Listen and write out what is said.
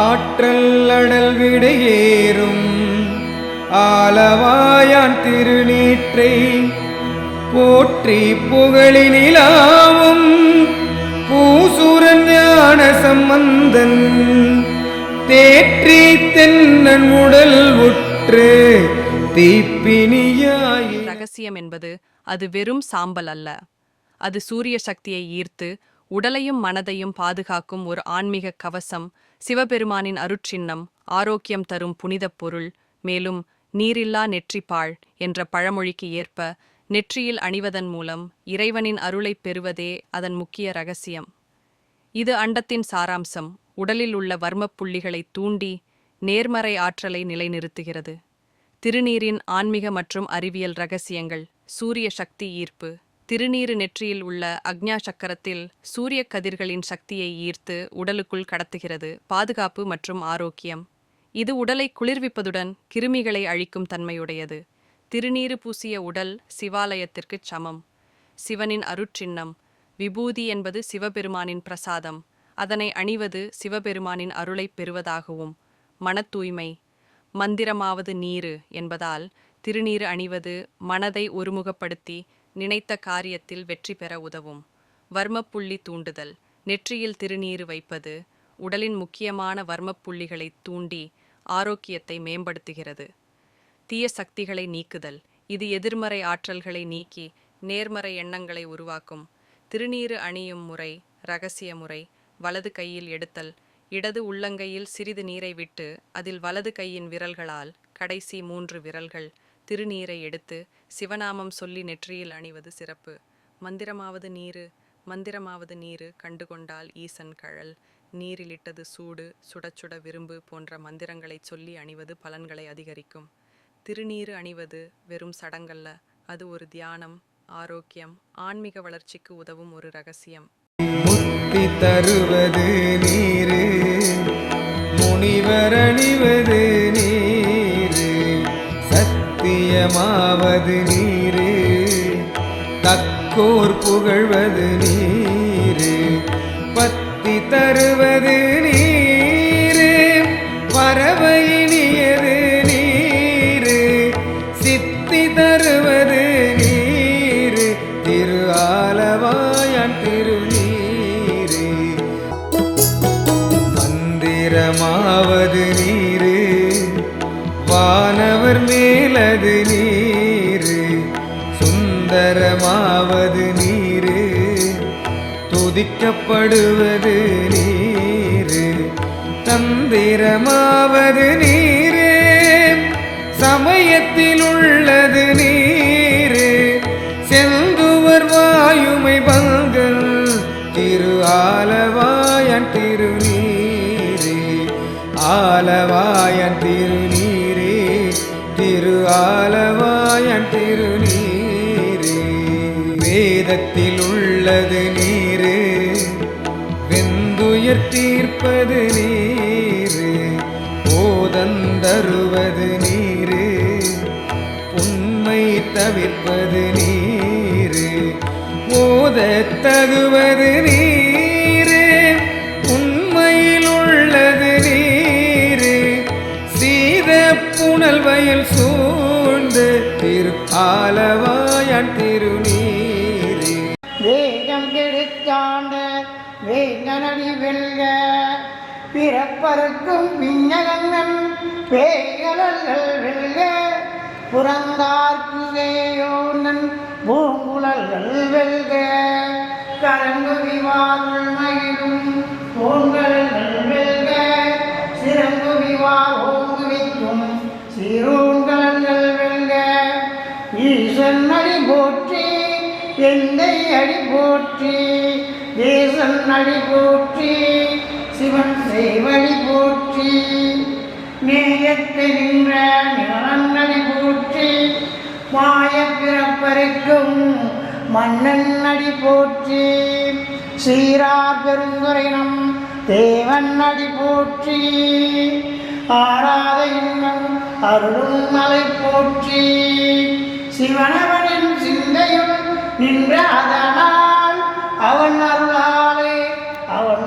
ஆற்றல் அடல் விடையேறும் ஆலவாயான் திருநீற்றை போற்றி புகழினிலாவும் பூசுரன் ஞான சம்பந்தன் தேற்றி தென்னன் உடல் உற்று தீப்பினியாய். ரகசியம் என்பது அது வெறும் சாம்பல் அல்ல, அது சூரிய சக்தியை ஈர்த்து உடலையும் மனதையும் பாதுகாக்கும் ஒரு ஆன்மீக கவசம், சிவபெருமானின் அருட்சின்னம், ஆரோக்கியம் தரும் புனிதப் பொருள். மேலும் நீரில்லா நெற்றிப்பாள் என்ற பழமொழிக்கு ஏற்ப நெற்றியில் அணிவதன் மூலம் இறைவனின் அருளைப் பெறுவதே அதன் முக்கிய ரகசியம். இது அண்டத்தின் சாராம்சம், உடலில் உள்ள வர்மப் புள்ளிகளை தூண்டி நேர்மறை ஆற்றலை நிலைநிறுத்துகிறது. திருநீரின் ஆன்மீக மற்றும் அறிவியல் ரகசியங்கள். சூரிய சக்தி ஈர்ப்பு. திருநீறு நெற்றியில் உள்ள அக்ஞா சக்கரத்தில் சூரிய கதிர்களின் சக்தியை ஈர்த்து உடலுக்குள் கடத்துகிறது. பாதுகாப்பு மற்றும் ஆரோக்கியம். இது உடலை குளிர்விப்பதுடன் கிருமிகளை அழிக்கும் தன்மையுடையது. திருநீறு பூசிய உடல் சிவாலயத்திற்கு சமம். சிவனின் அருட்சின்னம். விபூதி என்பது சிவபெருமானின் பிரசாதம். அதனை அணிவது சிவபெருமானின் அருளை பெறுவதாகவும். மன தூய்மை. மந்திரமாவது நீரு என்பதால் திருநீறு அணிவது மனதை ஒருமுகப்படுத்தி நினைத்த காரியத்தில் வெற்றி பெற உதவும். வர்மப்புள்ளி தூண்டுதல். நெற்றியில் திருநீறு வைப்பது உடலின் முக்கியமான வர்மப்புள்ளிகளை தூண்டி ஆரோக்கியத்தை மேம்படுத்துகிறது. தீய சக்திகளை நீக்குதல். இது எதிர்மறை ஆற்றல்களை நீக்கி நேர்மறை எண்ணங்களை உருவாக்கும். திருநீறு அணியும் முறை. இரகசிய முறை. வலது கையில் எடுத்தல். இடது உள்ளங்கையில் சிறிது நீரை விட்டு அதில் வலது கையின் விரல்களால் கடைசி 3 விரல்கள் திருநீரை எடுத்து சிவநாமம் சொல்லி நெற்றியில் அணிவது சிறப்பு. மந்திரமாவது நீரு. மந்திரமாவது நீரு கண்டுகொண்டால் ஈசன் கழல். நீரிலிட்டது சூடு, சுடச்சுட விரும்பு போன்ற மந்திரங்களை சொல்லி அணிவது பலன்களை அதிகரிக்கும். திருநீறு அணிவது வெறும் சடங்கல்ல, அது ஒரு தியானம், ஆரோக்கியம், ஆன்மீக வளர்ச்சிக்கு உதவும் ஒரு ரகசியம். முக்தி தருவது நீரு, முனிவர் அணிவது நீரு, சத்தியமாவது நீரு, தக்கோர் புகழ்வது நீரு, பத்தி தருவது நீரு, பறவையினியது நீரு, சித்தி தருவது நீரு, திரு ஆலவாயான் திருநீரு, மந்திரமாவது நீரு, வானவர் மேலது நீரு, சுந்தரமாவது நீரு, துதிக்கப்படுவது நீரு, தந்திரமாவது நீரு, சமயத்தில் உள்ளது நீரு, செந்துவர் வாயுமை பங்கல், திரு ஆலவாயான் திருநீரே, ஆலவாயான் திருநீரே, திரு ஆலவாயான் திருநீரே. வேதத்தில் உள்ளது நீரு, வெந்துயர் தீர்ப்பது நீரு, போதந்தருவது நீரு, உண்மை தவிர்ப்பது நீரு, ஓதத் தகுவது நீரு, உண்மையில் உள்ளது நீரு, சீத புனல் வயல் சூழ்ந்து திரு ஆலவாயான் திருநீரே. வேகம் கெடுத்தாண்ட வேங்கனடி வெல்க, பிறப்பருக்கும் விஞ்ஞகங்கள் பேய்களல்கள் வெல்க, புறந்தார்க்கு வேயோனன் பூங்குழல்கள் வெல்க, கரங்கு விவாருள் மகிழும் பூங்கல்கள் வெல்க, சிறங்கு விவார் ஓங்கு வைக்கும் சீரோன்கள் வெல்க, ஈசன் அடி போற்றி எந்தை அடி போற்றி, தேசன் அடி போற்றி, சிவன் செய்வழி போற்றி, நேயத்தை நின்ற நிலன் அடி போற்றி, மாய பிறப்பருக்கும் மன்னன் அடி போற்றி, சீரார் பெருந்துரைனம் தேவன் அடி போற்றி, ஆராத இன்னம் அருளும் மலை போற்றி, சிவனவனின் சிந்தையும் நின்ற அதனால் அவன் அருளாலே அவன்